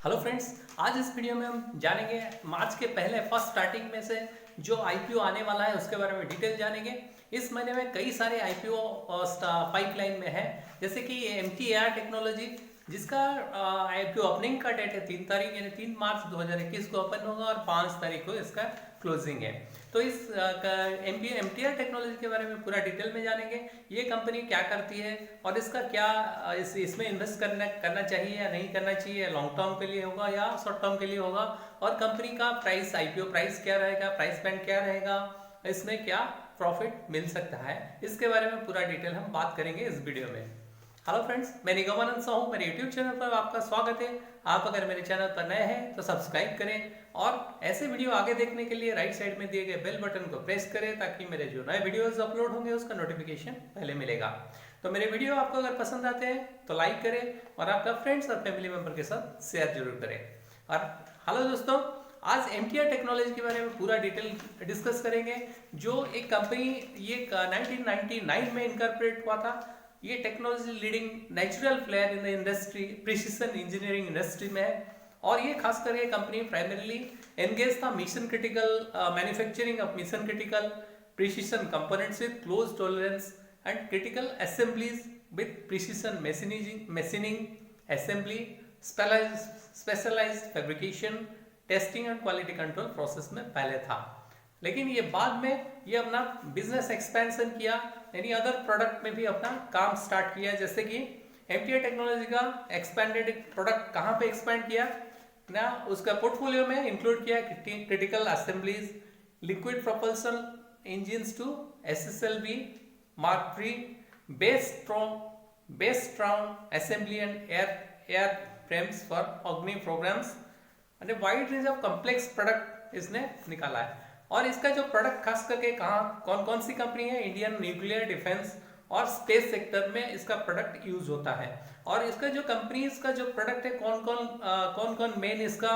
Hello friends, आज इस video में हम जानेंगे मार्च के पहले फर्स्ट स्टार्टिंग में से जो आईपीओ आने वाला है उसके बारे में डिटेल जानेंगे। इस महीने में कई सारे आईपीओ पाइपलाइन में है, जैसे कि एमटीएआर टेक्नोलॉजी जिसका आईपीओ ओपनिंग का डेट है 3 तारीख यानी 3 मार्च 2021 को ओपन होगा और 5 तारीख को इसका क्लोजिंग है। तो इस एमटीआर टेक्नोलॉजी के बारे में पूरा डिटेल में जानेंगे। ये कंपनी क्या करती है और इसका क्या इसमें इन्वेस्ट करना चाहिए या नहीं करना चाहिए, लॉन्ग टर्म के लिए होगा या शॉर्ट टर्म के लिए होगा, और कंपनी का प्राइस, आईपीओ प्राइस क्या रहेगा, प्राइस बैंड क्या रहेगा, इसमें क्या प्रॉफिट मिल सकता है, इसके बारे में पूरा डिटेल हम बात करेंगे इस वीडियो में। हेलो फ्रेंड्स, मैं निगमानंद साहू, मेरे यूट्यूब चैनल पर आपका स्वागत है। आप अगर मेरे चैनल पर नए हैं तो सब्सक्राइब करें और ऐसे वीडियो आगे देखने के लिए राइट साइड में दिए गए बेल बटन को प्रेस करें ताकि मेरे जो नए वीडियोस अपलोड होंगे उसका नोटिफिकेशन पहले मिलेगा। तो मेरे वीडियो आपको अगर पसंद आते हैं तो लाइक करें और आपका फ्रेंड्स और फैमिली मेंबर के साथ शेयर जरूर करें। और हेलो दोस्तों, आज एमटीआर टेक्नोलॉजी के बारे में पूरा डिटेल डिस्कस करेंगे। जो एक कंपनी ये 1999 में इनकॉर्पोरेट हुआ था। ये technology leading natural player in the industry, precision engineering industry में है। और ये खास करके कंपनी प्राइमरीली एंगेज था mission critical manufacturing of mission critical precision components with close tolerance and critical assemblies with precision machining assembly, specialised fabrication, testing and quality control process में पहले था। लेकिन ये बाद में ये अपना बिजनेस एक्सपेंशन किया, यानी अदर प्रोडक्ट में भी अपना काम स्टार्ट किया। जैसे कि एमटीआर टेक्नोलॉजी का एक्सपेंडेड प्रोडक्ट कहाँ पे एक्सपेंड किया ना, उसका पोर्टफोलियो में इंक्लूड किया critical assemblies, liquid propulsion engines to SSLV mark III, base strong assembly and air frames for Agni programmes and wide range of complex product इसने निकाला है। और इसका जो प्रोडक्ट खास करके कौन कौन सी कंपनी है, इंडियन न्यूक्लियर डिफेंस और स्पेस सेक्टर में इसका प्रोडक्ट यूज होता है। और इसका जो कंपनी, इसका जो प्रोडक्ट है, कौन कौन मेन इसका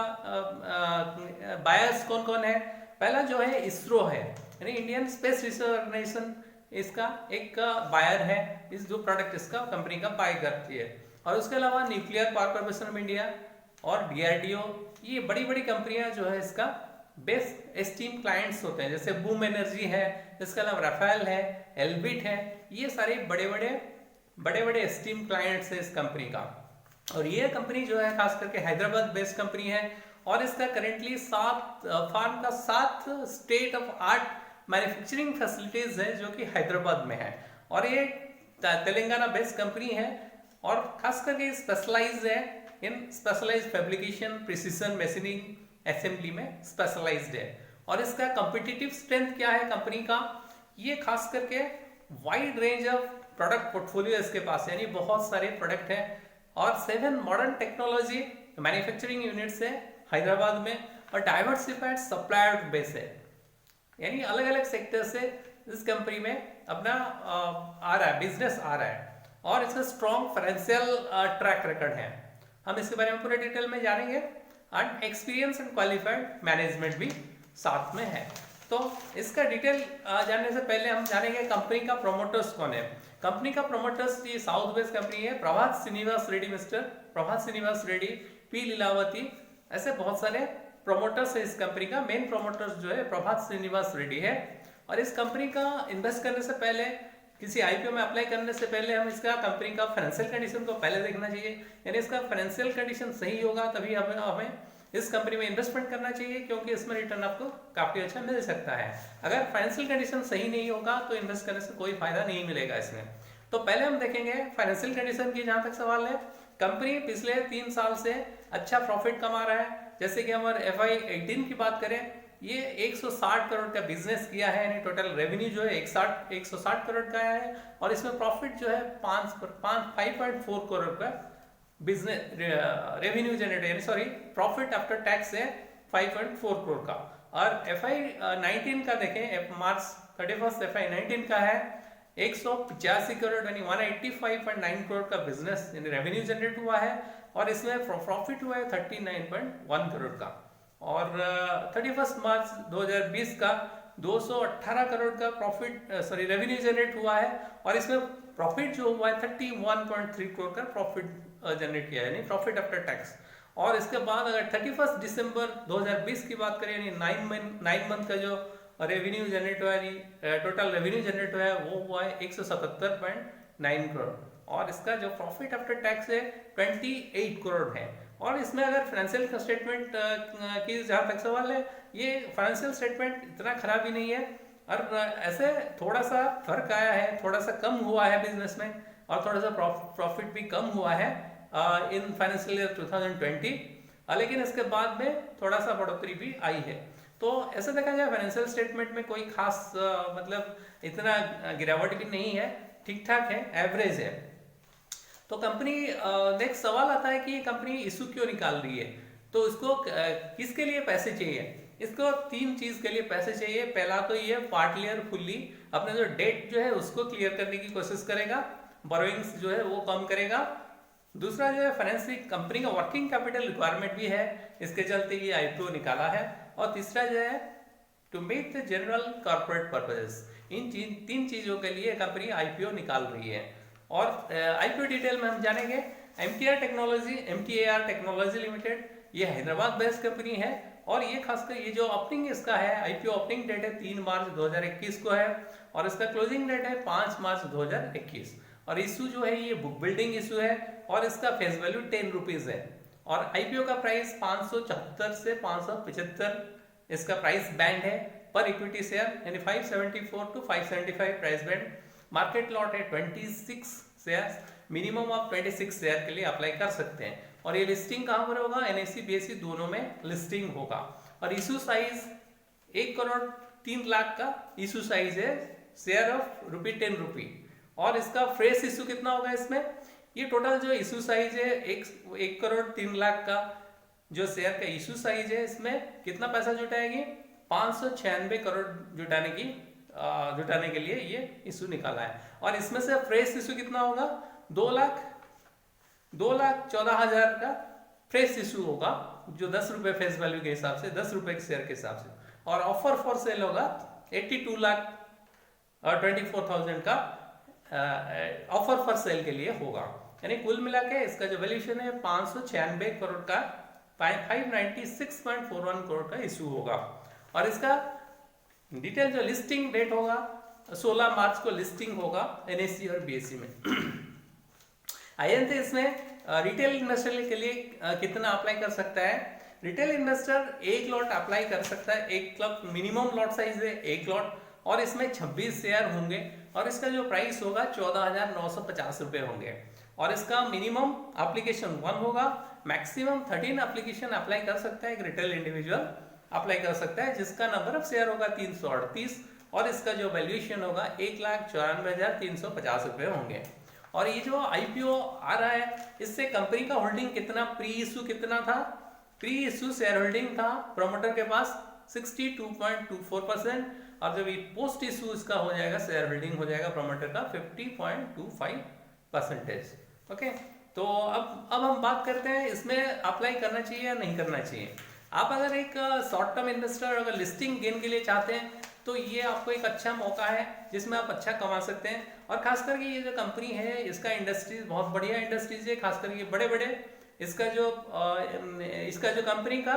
बायर्स कौन कौन है। पहला जो है इसरो है, यानी इंडियन स्पेस रिसर्च ऑर्गेनाइजेशन इसका एक बायर है, इस जो प्रोडक्ट इसका कंपनी का बाय करती है। और उसके अलावा nuclear power corporation of India और डीआरडीओ, ये बड़ी बड़ी कंपनियां जो है इसका बेस्ट एस्टीम क्लाइंट्स होते हैं। जैसे बूम एनर्जी है, इसके अलावा राफेल है, एल्बिट है, ये सारे बड़े बड़े एस्टीम क्लाइंट्स है इस कंपनी का। और ये कंपनी जो है खास करके हैदराबाद बेस्ड कंपनी है और इसका currently 7 state of art manufacturing facilities है जो कि हैदराबाद में है। और ये तेलंगाना बेस्ड कंपनी है और खास करके स्पेशलाइज्ड है in specialised fabrication, precision machining, assembly में स्पेशलाइज्ड है। और इसका कॉम्पिटिटिव स्ट्रेंथ क्या है कंपनी का, ये खास करके wide range of product portfolio इसके पास है, यानी बहुत सारे प्रोडक्ट हैं। और 7 मॉडर्न टेक्नोलॉजी मैन्युफैक्चरिंग यूनिट्स है हैदराबाद में और डाइवर्सिफाइड सप्लायर बेस है, यानी अलग अलग सेक्टर से इस कंपनी में अपना आ रहा है, बिजनेस आ रहा है। और इसका स्ट्रॉन्ग फाइनेंशियल ट्रैक रिकॉर्ड है। हम इसके बारे में पूरे डिटेल में जानेंगे। And experience and qualified management भी साथ में है। तो इसका डिटेल जानने से पहले हम जानेंगे कंपनी का प्रोमोटर्स कौन है। कंपनी का प्रोमोटर्स ये साउथ वेस्ट कंपनी है, प्रभात श्रीनिवास रेड्डी, मिस्टर प्रभात श्रीनिवास रेड्डी, पी लीलावती, ऐसे बहुत सारे प्रोमोटर्स है इस कंपनी का। मेन प्रोमोटर्स जो है प्रभात श्रीनिवास रेड्डी है। और इस कंपनी का इन्वेस्ट करने से पहले, किसी आईपीओ में अप्लाई करने से पहले हम इसका कंपनी का फाइनेंशियल कंडीशन को पहले देखना चाहिए, यानी इसका फाइनेंशियल कंडीशन सही होगा तभी हमें इस कंपनी में इन्वेस्टमेंट करना चाहिए, क्योंकि इसमें रिटर्न आपको काफी अच्छा मिल सकता है। अगर फाइनेंशियल कंडीशन सही नहीं होगा तो इन्वेस्ट करने से कोई फायदा नहीं मिलेगा इसमें। तो पहले हम देखेंगे फाइनेंशियल कंडीशन की। जहां तक सवाल है, कंपनी पिछले 3 साल से अच्छा प्रॉफिट कमा रहा है। जैसे कि हम FY18 की बात करें, ये 160 करोड़ का बिजनेस किया है, यानी टोटल रेवेन्यू जो है 160 करोड़ का है। और इसमें प्रॉफिट जो है 5.4 करोड़ का बिजनेस रेवेन्यू जनरेट, यानी सॉरी प्रॉफिट आफ्टर टैक्स है 5.4 करोड़ का। और FY19 का देखें, मार्च 31 FY19 का है 185 करोड़, यानी 185.9 करोड़ का बिजनेस यानी रेवेन्यू जनरेट हुआ है। और इसमें प्रॉफिट हुआ है 39.1 करोड़ का। और 31 मार्च 2020 का 218 करोड़ का प्रॉफिट रेवेन्यू जनरेट हुआ है। और इसमें प्रॉफिट जो हुआ है 31.3 करोड़ का प्रॉफिट जनरेट किया है, यानी प्रॉफिट आफ्टर टैक्स। और इसके बाद अगर 31 दिसंबर 2020 की बात करें, यानी 9 मंथ का जो रेवेन्यू जनरेट हुआ है, टोटल रेवेन्यू जनरेट हुआ है वो हुआ है 177.9 करोड़, और इसका जो प्रॉफिट आफ्टर टैक्स है 28 करोड़ है। और इसमें अगर फाइनेंशियल स्टेटमेंट की जहाँ तक सवाल है, ये फाइनेंशियल स्टेटमेंट इतना खराब ही नहीं है, और ऐसे थोड़ा सा फर्क आया है, थोड़ा सा कम हुआ है बिजनेस में, और थोड़ा सा प्रॉफिट भी कम हुआ है इन फाइनेंशियल ईयर 2020, लेकिन इसके बाद में थोड़ा सा बढ़ोतरी भी आई है। तो ऐसा देखा जाए फाइनेंशियल स्टेटमेंट में कोई खास मतलब इतना गिरावट भी नहीं है, ठीक ठाक है, एवरेज है। तो कंपनी नेक्स्ट सवाल आता है कि कंपनी इशू क्यों निकाल रही है, तो इसको किसके लिए पैसे चाहिए। इसको 3 चीज के लिए पैसे चाहिए। पहला तो ये पार्टली और फुल्ली अपने जो डेट जो है उसको क्लियर करने की कोशिश करेगा, बोरोइंग्स जो है वो कम करेगा। दूसरा जो है फाइनेंशियल कंपनी का वर्किंग कैपिटल रिक्वायरमेंट भी है, इसके चलते ये आईपीओ निकाला है। और तीसरा जो है to meet the general corporate purposes. इन 3 चीजों के लिए कंपनी आईपीओ निकाल रही है। और आईपीओ डिटेल में हम जानेंगे। एमटीआर टेक्नोलॉजी लिमिटेड, ये हैदराबाद बेस्ड कंपनी है, और ये खासकर ये जो ओपनिंग इसका है, आईपीओ ओपनिंग डेट है 3 मार्च 2021 को है, और इसका क्लोजिंग डेट है 5 मार्च 2021। और इशू जो है ये बुक बिल्डिंग इशू है, और इसका फेस वैल्यू 10 रुपीज है। और आईपीओ का प्राइस 574 से 575 इसका प्राइस बैंड है पर इक्विटी शेयर, यानी 574 to 575 price band. Market lot है 26 शेयर, मिनिमम आप 26 शेयर के लिए अप्लाई कर सकते हैं। और ये लिस्टिंग कहां पर होगा, एनएससी बीएससी दोनों में लिस्टिंग होगा। और इशू साइज 1 करोड़ 3 लाख का इशू साइज है, शेयर ऑफ ₹10। और इसका फ्रेश इशू कितना होगा इसमें, ये टोटल जो इशू साइज है 1 करोड़ 3 लाख का जो शेयर का इशू साइज है, इसमें कितना पैसा जुटाएगी, 596 करोड़ जुटाने के लिए ये इशू निकाला है। और इसमें से फ्रेश इशू कितना होगा, 2,14,000 का फ्रेश इशू होगा, जो 10 रुपए फेस वैल्यू के हिसाब से, 10 रुपए के शेयर के हिसाब से। और ऑफर फॉर सेल होगा 82,24,000 का ऑफर फॉर सेल के लिए होगा। यानी कुल मिला के इसका जो वैल्यूएशन है 596 करोड़ का 596.41 करोड़ का इशू होगा। और इसका डिटेल जो लिस्टिंग डेट होगा 16 मार्च को लिस्टिंग होगा एनएससी और बीएससी में। आइए थे इसमें रिटेल इन्वेस्टर के लिए कितना अप्लाई कर सकता है। रिटेल इन्वेस्टर 1 लॉट अप्लाई कर सकता है, एक क्लब मिनिमम लॉट साइज है 1 लॉट, और इसमें 26 शेयर होंगे, और इसका जो प्राइस होगा 14,950 रुपए होंगे। और इसका मिनिमम एप्लीकेशन 1 होगा, मैक्सिमम 13 एप्लीकेशन अप्लाई कर सकता है एक रिटेल इंडिविजुअल अप्लाई कर सकता है, जिसका नंबर ऑफ शेयर होगा 338, और इसका जो वैल्यूएशन होगा 1,94,350 रुपए होंगे। और ये जो आईपीओ आ रहा है, इससे कंपनी का होल्डिंग कितना, प्री इशू कितना था, प्री इशू शेयर होल्डिंग था प्रमोटर के पास 62.24%, और जब पोस्ट इशू इसका हो जाएगा, शेयर होल्डिंग हो जाएगा प्रमोटर का 50.25%। ओके, तो अब हम बात करते हैं इसमें अप्लाई करना चाहिए या नहीं करना चाहिए। आप अगर एक शॉर्ट टर्म इन्वेस्टर अगर लिस्टिंग गेन के लिए चाहते हैं, तो ये आपको एक अच्छा मौका है जिसमें आप अच्छा कमा सकते हैं। और खास करके ये जो कंपनी है, इसका इंडस्ट्रीज बहुत बढ़िया इंडस्ट्रीज है, खास करके बड़े बड़े इसका जो कंपनी का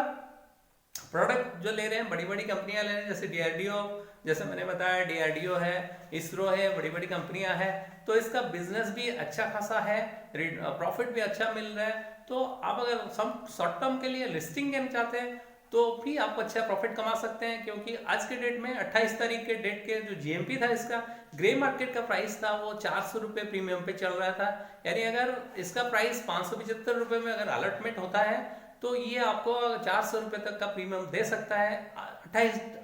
प्रोडक्ट जो ले रहे हैं, बड़ी बड़ी कंपनियां ले रहे हैं, जैसे डीआरडीओ, जैसे मैंने बताया डीआरडीओ है, इसरो है, बड़ी बड़ी कंपनियां हैं। तो इसका बिजनेस भी अच्छा खासा है, प्रॉफिट भी अच्छा मिल रहा है। तो आप अगर शॉर्ट टर्म के लिए लिस्टिंग गेन चाहते हैं, तो भी आप अच्छा प्रॉफिट कमा सकते हैं, क्योंकि आज के डेट में 28 तारीख के डेट के जो जीएमपी था, इसका ग्रे मार्केट का प्राइस था वो 400 रुपए प्रीमियम पे चल रहा था। यानी अगर इसका प्राइस 575 रुपए में अगर अलॉटमेंट होता है, तो ये आपको 400 रुपए तक का प्रीमियम दे सकता है।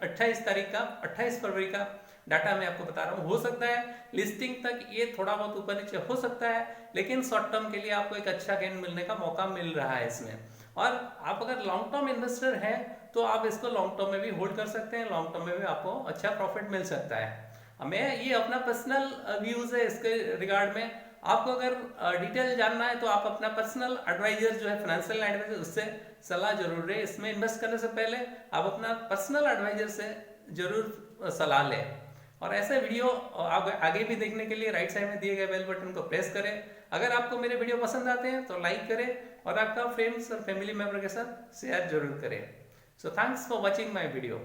28 तारीख का, 28 फरवरी का डाटा मैं आपको बता रहा हूँ। हो सकता है लिस्टिंग तक ये थोड़ा बहुत ऊपर नीचे हो सकता है, लेकिन शॉर्ट टर्म के लिए आपको एक अच्छा गेन मिलने का मौका मिल रहा है इसमें। और आप अगर लॉन्ग टर्म इन्वेस्टर हैं, तो आप इसको लॉन्ग टर्म में भी होल्ड कर सकते हैं, लॉन्ग टर्म में भी आपको अच्छा प्रॉफिट मिल सकता है। मैं ये अपना पर्सनल व्यूज है इसके रिगार्ड में। आपको अगर डिटेल जानना है, तो आप अपना पर्सनल एडवाइजर जो है, फाइनेंशियल एडवाइजर, उससे सलाह जरूर है। इसमें इन्वेस्ट करने से पहले आप अपना पर्सनल एडवाइजर से जरूर सलाह लें। और ऐसे वीडियो आगे भी देखने के लिए राइट साइड में दिए गए बेल बटन को प्रेस करें। अगर आपको मेरे वीडियो पसंद आते हैं तो लाइक करें और आपका फ्रेंड्स और फैमिली मेम्बर के साथ शेयर जरूर करें। So thanks for watching my video.